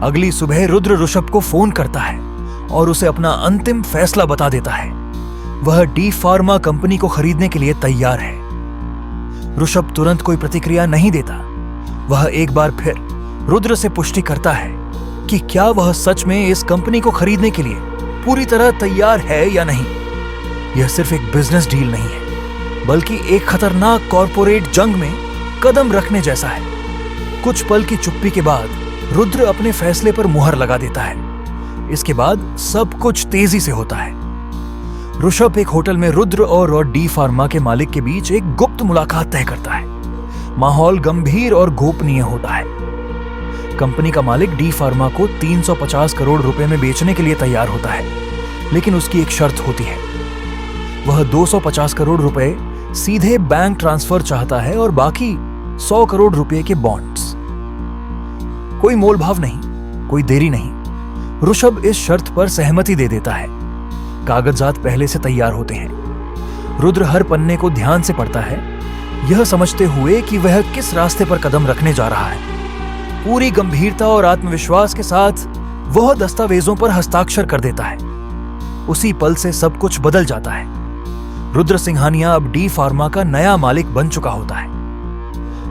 अगली सुबह रुद्र ऋषभ को फोन करता है और उसे अपना अंतिम फैसला बता देता है। वह डी फार्मा कंपनी को खरीदने के लिए तैयार है। ऋषभ तुरंत कोई प्रतिक्रिया नहीं देता। वह एक बार फिर रुद्र से पुष्टि करता है कि क्या वह सच में इस कंपनी को खरीदने के लिए पूरी तरह तैयार है या नहीं। यह सिर्फ एक बिजनेस डील नहीं है, बल्कि एक खतरनाक कॉर्पोरेट जंग में कदम रखने जैसा है। कुछ पल की चुप्पी के बाद रुद्र अपने फैसले पर मुहर लगा देता है। इसके बाद सब कुछ तेजी से होता है। ऋषभ एक होटल में रुद्र और डी फार्मा के मालिक के बीच एक गुप्त मुलाकात तय करता है। माहौल गंभीर और गोपनीय होता है। कंपनी का मालिक डी फार्मा को 350 करोड़ रुपए में बेचने के लिए तैयार होता है, लेकिन उसकी एक शर्त होती है। वह 250 करोड़ रुपए सीधे बैंक ट्रांसफर चाहता है और बाकी 100 करोड़ रुपए के बॉन्ड्स। कोई मोलभाव नहीं, कोई देरी नहीं। ऋषभ इस शर्त पर सहमति दे देता है। कागजात पहले से तैयार होते हैं। रुद्र हर पन्ने को ध्यान से पढ़ता है, यह समझते हुए कि वह किस रास्ते पर कदम रखने जा रहा है। पूरी गंभीरता और आत्मविश्वास के साथ वह दस्तावेजों पर हस्ताक्षर कर देता है। उसी पल से सब कुछ बदल जाता है। रुद्र सिंघानिया अब डी फार्मा का नया मालिक बन चुका होता है।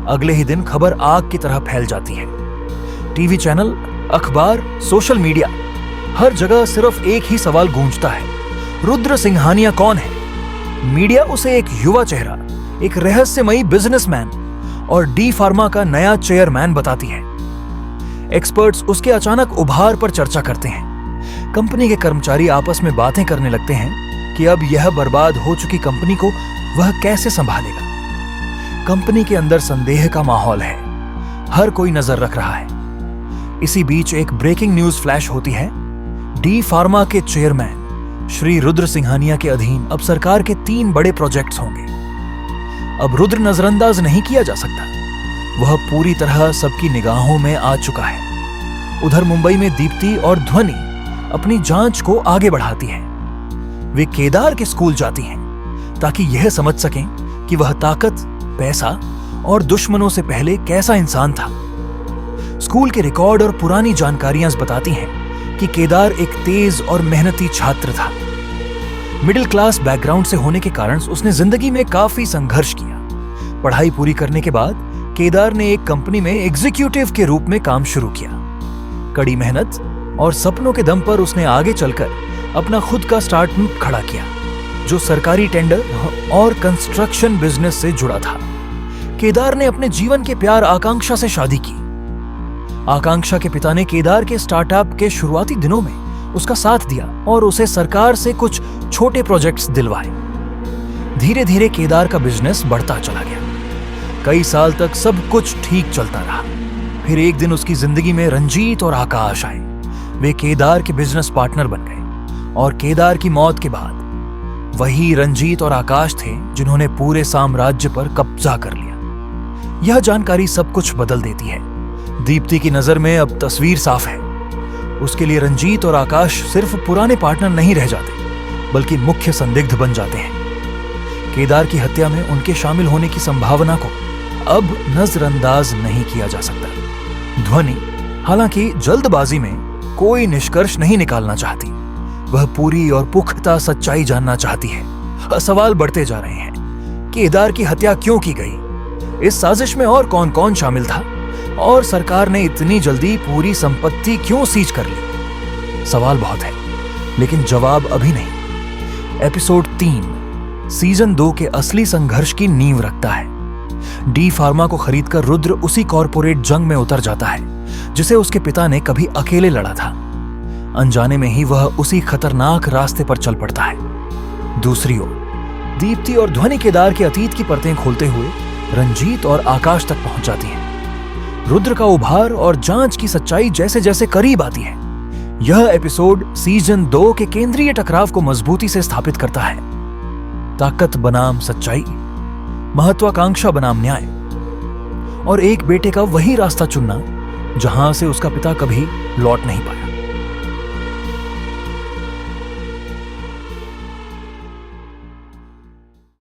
अगले ही दिन खबर आग की तरह फैल जाती है। टीवी चैनल, अखबार, सोशल मीडिया, हर जगह सिर्फ एक ही सवाल गूंजता है, रुद्र सिंघानिया कौन है? मीडिया उसे एक युवा चेहरा, एक रहस्यमयी बिजनेसमैन और डी फार्मा का नया चेयरमैन बताती है। एक्सपर्ट्स उसके अचानक उभार पर चर्चा करते हैं। कंपनी के कर्मचारी आपस में बातें करने लगते हैं कि अब यह बर्बाद हो चुकी कंपनी को वह कैसे संभालेगा। कंपनी के अंदर संदेह का माहौल है। हर कोई नजर रख रहा है। इसी बीच एक ब्रेकिंग न्यूज फ्लैश होती है। डी फार्मा के चेयरमैन श्री रुद्र सिंघानिया के अधीन अब सरकार के 3 बड़े प्रोजेक्ट्स होंगे। अब रुद्र नजरअंदाज नहीं किया जा सकता। वह पूरी तरह सबकी निगाहों में आ चुका है। उधर मुंबई में दीप्ति और ध्वनि अपनी जांच को आगे बढ़ाती हैं। वे केदार के स्कूल जाती हैं ताकि यह समझ सकें कि वह ताकत, पैसा और दुश्मनों से पहले कैसा इंसान था। स्कूल के रिकॉर्ड और पुरानी जानकारियां बताती हैं कि केदार एक तेज और मेहनती छात्र था। मिडिल क्लास बैकग्राउंड से होने के कारण उसने जिंदगी में काफी संघर्ष किया। पढ़ाई पूरी करने के बाद केदार ने एक कंपनी में एग्जीक्यूटिव के रूप में काम शुरू किया। कड़ी मेहनत और सपनों के दम पर उसने आगे चलकर अपना खुद का स्टार्टअप खड़ा किया, जो सरकारी टेंडर और कंस्ट्रक्शन बिजनेस से जुड़ा था। केदार ने अपने जीवन के प्यार आकांक्षा से शादी की। आकांक्षा के पिता ने केदार के स्टार्टअप के शुरुआती दिनों में उसका साथ दिया और उसे सरकार से कुछ छोटे प्रोजेक्ट्स दिलवाए। धीरे धीरे केदार का बिजनेस बढ़ता चला गया। कई साल तक सब कुछ ठीक चलता रहा। फिर एक दिन उसकी जिंदगी में रंजीत और आकाश आए। वे केदार के बिजनेस पार्टनर बन गए और केदार की मौत के बाद वही रंजीत और आकाश थे जिन्होंने पूरे साम्राज्य पर कब्जा कर लिया। यह जानकारी सब कुछ बदल देती है। दीप्ति की नजर में अब तस्वीर साफ है। उसके लिए रंजीत और आकाश सिर्फ पुराने पार्टनर नहीं रह जाते, बल्कि मुख्य संदिग्ध बन जाते हैं। केदार की हत्या में उनके शामिल होने की संभावना को अब नजरअंदाज नहीं किया जा सकता। ध्वनि हालांकि जल्दबाजी में कोई निष्कर्ष नहीं निकालना चाहती। वह पूरी और पुख्ता सच्चाई जानना चाहती है। सवाल बढ़ते जा रहे हैं। केदार की हत्या क्यों की गई? इस साजिश में और कौन कौन शामिल था? और सरकार ने इतनी जल्दी पूरी संपत्ति क्यों सीज कर ली? सवाल बहुत है, लेकिन जवाब अभी नहीं। एपिसोड 3 सीजन 2 के असली संघर्ष की नींव रखता है। डी फार्मा को खरीदकर रुद्र उसी कॉर्पोरेट जंग में उतर जाता है जिसे उसके पिता ने कभी अकेले लड़ा था। अनजाने में ही वह उसी खतरनाक रास्ते पर चल पड़ता है। दूसरी ओर दीप्ति और ध्वनि केदार के अतीत की परतें खोलते हुए रंजीत और आकाश तक पहुंच जाती हैं। रुद्र का उभार और जांच की सच्चाई जैसे जैसे करीब आती है। यह एपिसोड सीजन 2 के केंद्रीय टकराव को मजबूती से स्थापित करता है। ताकत बनाम सच्चाई, महत्वाकांक्षा बनाम न्याय, और एक बेटे का वही रास्ता चुनना जहां से उसका पिता कभी लौट नहीं पाया।